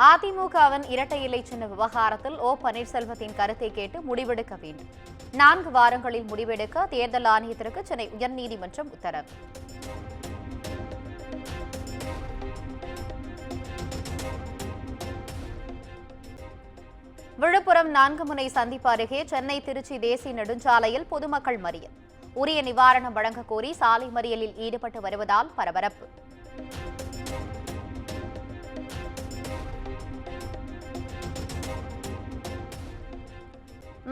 அதிமுகவின் இரட்டை இலை சின்ன விவகாரத்தில் ஓ பன்னீர்செல்வத்தின் கருத்தை கேட்டு முடிவெடுக்க வேண்டும். 4 வாரங்களில் முடிவெடுக்க தேர்தல் ஆணையத்திற்கு சென்னை உயர்நீதிமன்றம் உத்தரவு. விழுப்புரம் 4 முனை சந்திப்பு அருகே சென்னை திருச்சி தேசிய நெடுஞ்சாலையில் பொதுமக்கள் மறியல். உரிய நிவாரணம் வழங்கக் கோரி சாலை மறியலில் ஈடுபட்டு வருவதால் பரபரப்பு.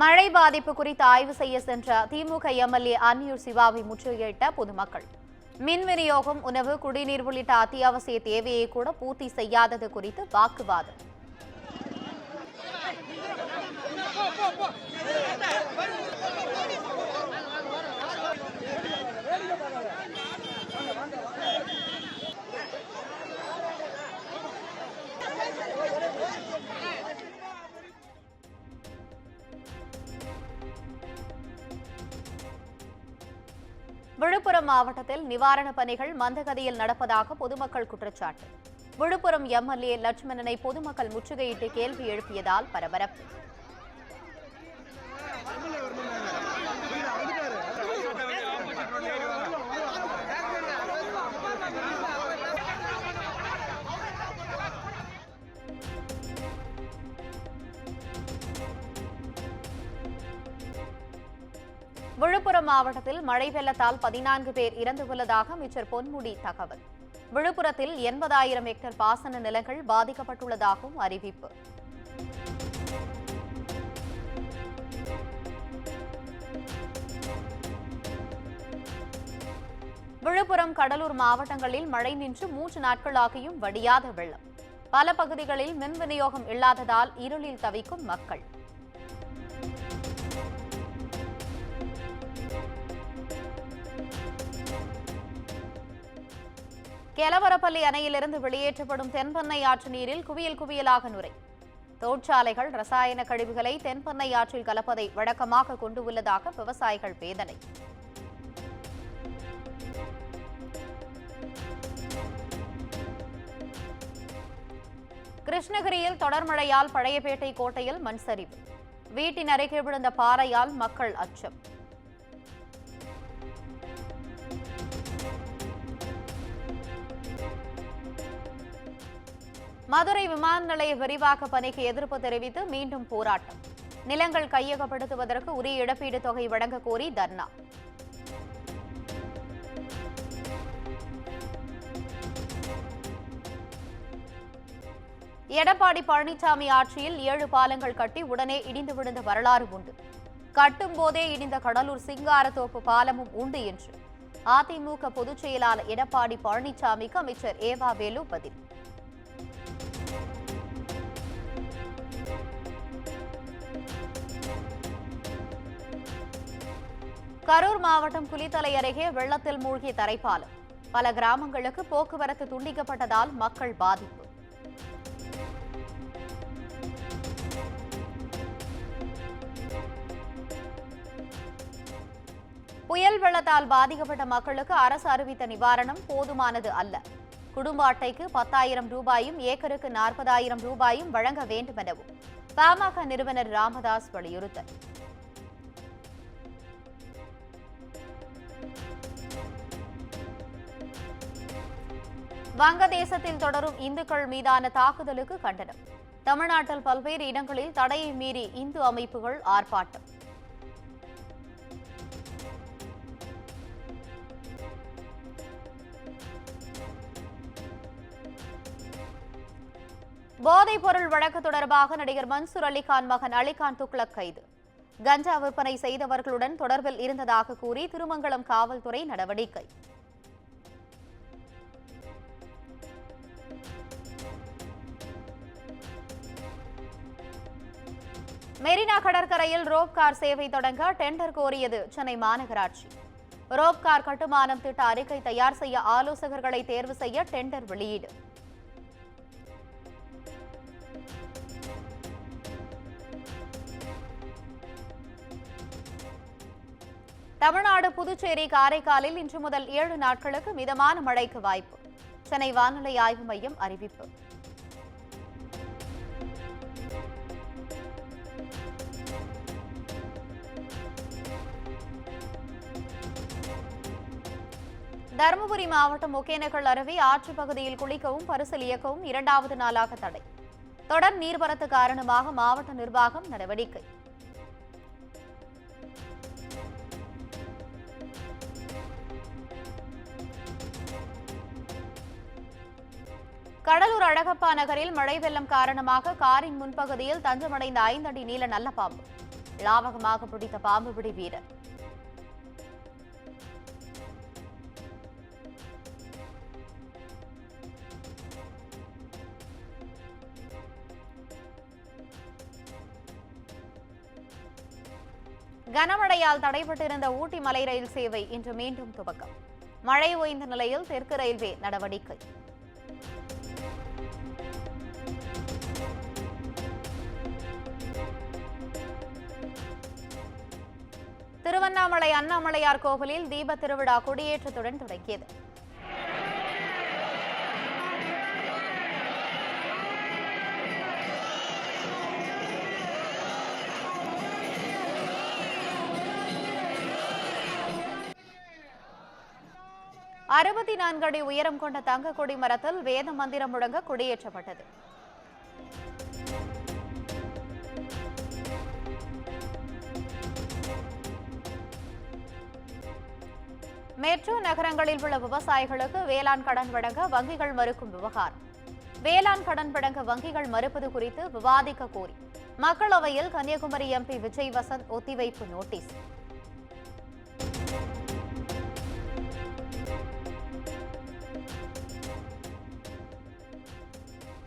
மழை பாதிப்பு குறித்து ஆய்வு செய்ய சென்ற திமுக எம்எல்ஏ அன்னியூர் சிவாவை முற்றுகையிட்ட பொதுமக்கள். மின் விநியோகம், உணவு, குடிநீர் உள்ளிட்ட அத்தியாவசிய தேவையை கூட பூர்த்தி செய்யாதது குறித்து வாக்குவாதம். விழுப்புரம் மாவட்டத்தில் நிவாரணப் பணிகள் மந்தகதியில் நடப்பதாக பொதுமக்கள் குற்றச்சாட்டு. விழுப்புரம் எம்எல்ஏ லட்சுமணனை பொதுமக்கள் முற்றுகையிட்டு கேள்வி எழுப்பியதால் பரபரப்பு. விழுப்புரம் மாவட்டத்தில் மழை வெள்ளத்தால் 14 பேர் இறந்துள்ளதாக அமைச்சர் பொன்முடி தகவல். விழுப்புரத்தில் 80,000 ஹெக்டேர் பாசன நிலங்கள் பாதிக்கப்பட்டுள்ளதாகவும் அறிவிப்பு. விழுப்புரம், கடலூர் மாவட்டங்களில் மழை நின்று 3 நாட்களாகியும் வடியாத வெள்ளம். பல பகுதிகளில் மின் விநியோகம் இல்லாததால் இருளில் தவிக்கும் மக்கள். கெலவரப்பள்ளி அணையிலிருந்து வெளியேற்றப்படும் தென்பெண்ணை ஆற்று நீரில் குவியல் குவியலாக நுரை. தொழிற்சாலைகள் ரசாயன கழிவுகளை தென்பெண்ணை ஆற்றில் கலப்பதை வழக்கமாக கொண்டுள்ளதாக விவசாயிகள் வேதனை. கிருஷ்ணகிரியில் தொடர் மழையால் பழையபேட்டை கோட்டையில் மண் சரிவு. வீட்டின் அருகே விழுந்த பாறையால் மக்கள் அச்சம். மதுரை விமான நிலைய விரிவாக்க பணிக்கு எதிர்ப்பு தெரிவித்து மீண்டும் போராட்டம். நிலங்கள் கையகப்படுத்துவதற்கு உரிய இழப்பீடு தொகை வழங்க கோரி தர்ணா. எடப்பாடி பழனிசாமி ஆட்சியில் 7 பாலங்கள் கட்டி உடனே இடிந்து விழுந்த வரலாறு உண்டு. கட்டும் போதே இடிந்த கடலூர் சிங்காரத்தோப்பு பாலமும் உண்டு என்று அதிமுக பொதுச் செயலாளர் எடப்பாடி பழனிசாமிக்கு அமைச்சர் ஏவா வேலு பதில். கரூர் மாவட்டம் குளித்தலை அருகே வெள்ளத்தில் மூழ்கிய தரைப்பாலம். பல கிராமங்களுக்கு போக்குவரத்து துண்டிக்கப்பட்டதால் மக்கள் பாதிப்பு. புயல் வெள்ளத்தால் பாதிக்கப்பட்ட மக்களுக்கு அரசு அறிவித்த நிவாரணம் போதுமானது அல்ல. குடும்ப அட்டைக்கு 10,000 ரூபாயும் ஏக்கருக்கு 40,000 ரூபாயும் வழங்க வேண்டும் எனவும் பாமக நிறுவனர் ராமதாஸ் வலியுறுத்தல். வங்கதேசத்தில் தொடரும் இந்துக்கள் மீதான தாக்குதலுக்கு கண்டனம். தமிழ்நாட்டில் பல்வேறு இடங்களில் தடையை மீறி இந்து அமைப்புகள் ஆர்ப்பாட்டம். போதைப் பொருள் வழக்கு தொடர்பாக நடிகர் மன்சூர் அலிகான் மகன் அலிகான் துக்ளக் கைது. கஞ்சா விற்பனை செய்தவர்களுடன் தொடர்பில் இருந்ததாக கூறி திருமங்கலம் காவல்துறை நடவடிக்கை. மெரினா கடற்கரையில் ரோப் கார் சேவை தொடங்க டெண்டர் கோரியது சென்னை மாநகராட்சி. ரோப் கார் கட்டுமானம் திட்ட அறிக்கை தயார் செய்ய ஆலோசகர்களை தேர்வு செய்ய டெண்டர் வெளியீடு. தமிழ்நாடு, புதுச்சேரி, காரைக்காலில் இன்று முதல் 7 நாட்களுக்கு மிதமான மழைக்கு வாய்ப்பு. சென்னை வானிலை ஆய்வு மையம் அறிவிப்பு. தருமபுரி மாவட்டம் ஒகேனக்கல் அருவி ஆற்றுப் பகுதியில் குளிக்கவும் பரிசல் இயக்கவும் 2வது நாளாக தடை. தொடர் நீர்வரத்து காரணமாக மாவட்ட நிர்வாகம் நடவடிக்கை. கடலூர் அழகப்பா நகரில் மழை வெள்ளம் காரணமாக காரின் முன்பகுதியில் தஞ்சமடைந்த 5 அடி நீள நல்ல பாம்பு. லாவகமாக பிடித்த பாம்பு பிடி வீரர். கனமழையால் தடைபட்டிருந்த ஊட்டி மலை ரயில் சேவை இன்று மீண்டும் துவக்கம். மழை ஓய்ந்த நிலையில் தெற்கு ரயில்வே நடவடிக்கை. திருவண்ணாமலை அண்ணாமலையார் கோவிலில் தீப திருவிழா கொடியேற்றத்துடன் தொடங்கியது. அறுபத்தி 4 அடி உயரம் கொண்ட தங்க கொடி மரத்தில் வேத மந்திரம் முழங்க கொடியேற்றப்பட்டது. மெட்ரோ நகரங்களில் உள்ள விவசாயிகளுக்கு வேளாண் கடன் வழங்க வங்கிகள் மறுக்கும் விவகாரம். வேளாண் கடன் வழங்க வங்கிகள் மறுப்பது குறித்து விவாதிக்க கோரி மக்களவையில் கன்னியாகுமரி எம்பி விஜய் வசந்த் ஒத்திவைப்பு நோட்டீஸ்.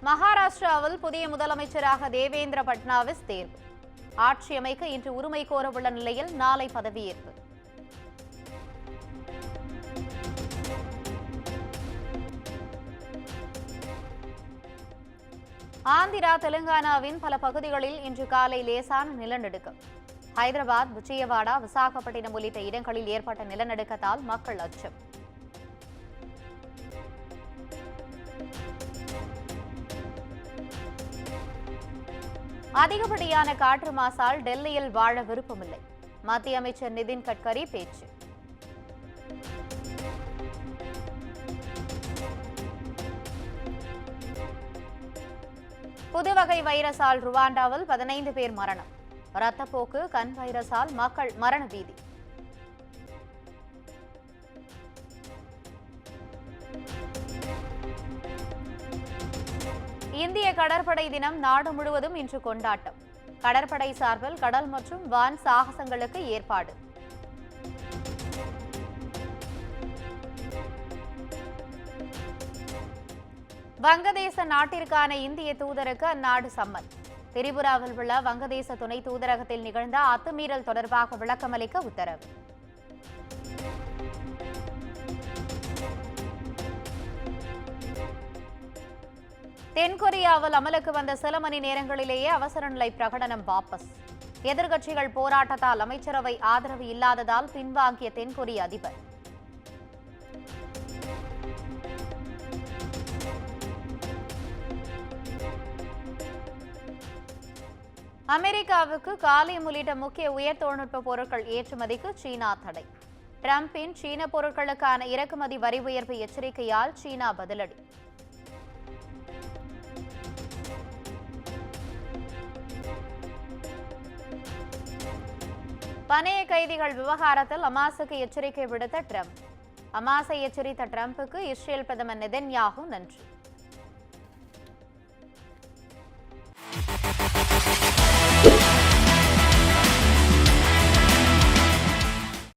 மகாராஷ்டிராவில் புதிய முதலமைச்சராக தேவேந்திர பட்னாவிஸ் தேர்வு. ஆட்சி அமைக்க இன்று உரிமை கோரவுள்ள நிலையில் நாளை பதவியேற்பு. ஆந்திரா தெலுங்கானாவின் பல பகுதிகளில் இன்று காலை லேசான நிலநடுக்கம். ஹைதராபாத், விஜயவாடா, விசாகப்பட்டினம் உள்ளிட்ட இடங்களில் ஏற்பட்ட நிலநடுக்கத்தால் மக்கள் அச்சம். அதிகப்படியான காற்று மாசால் டெல்லியில் வாழ விருப்பமில்லை. மத்திய அமைச்சர் நிதின் கட்கரி பேச்சு. புதுவகை வைரஸால் ருவாண்டாவில் 15 பேர் மரணம். இரத்தப்போக்கு, கண் வைரஸால் மக்கள் மரண பீதி. இந்திய கடற்படை தினம் நாடு முழுவதும் இன்று கொண்டாட்டம். கடற்படை சார்பில் கடல் மற்றும் வான் சாகசங்களுக்கு ஏற்பாடு. வங்கதேச நாட்டிற்கான இந்திய தூதருக்கு அந்நாடு சம்மன். திரிபுராவில் உள்ள வங்கதேச துணை தூதரகத்தில் நிகழ்ந்த அத்துமீறல் தொடர்பாக விளக்கமளிக்க உத்தரவு. தென்கொரியாவில் அமலுக்கு வந்த சில மணி நேரங்களிலேயே அவசர நிலை பிரகடனம் வாபஸ். எதிர்க்கட்சிகள் போராட்டத்தால் அமைச்சரவை ஆதரவு இல்லாததால் பின்வாங்கிய தென்கொரிய அதிபர். அமெரிக்காவுக்கு காலியம் உள்ளிட்ட முக்கிய உயர் தொழில்நுட்ப பொருட்கள் ஏற்றுமதிக்கு சீனா தடை. டிரம்பின் சீன பொருட்களுக்கான இறக்குமதி வரி உயர்வு எச்சரிக்கையால் சீனா பதிலடி. பணைய கைதிகள் விவகாரத்தில் ஹமாஸுக்கு எச்சரிக்கை விடுத்த டிரம்ப். ஹமாஸை எச்சரித்த டிரம்புக்கு இஸ்ரேல் பிரதமர் நெதன்யாகு நன்றி.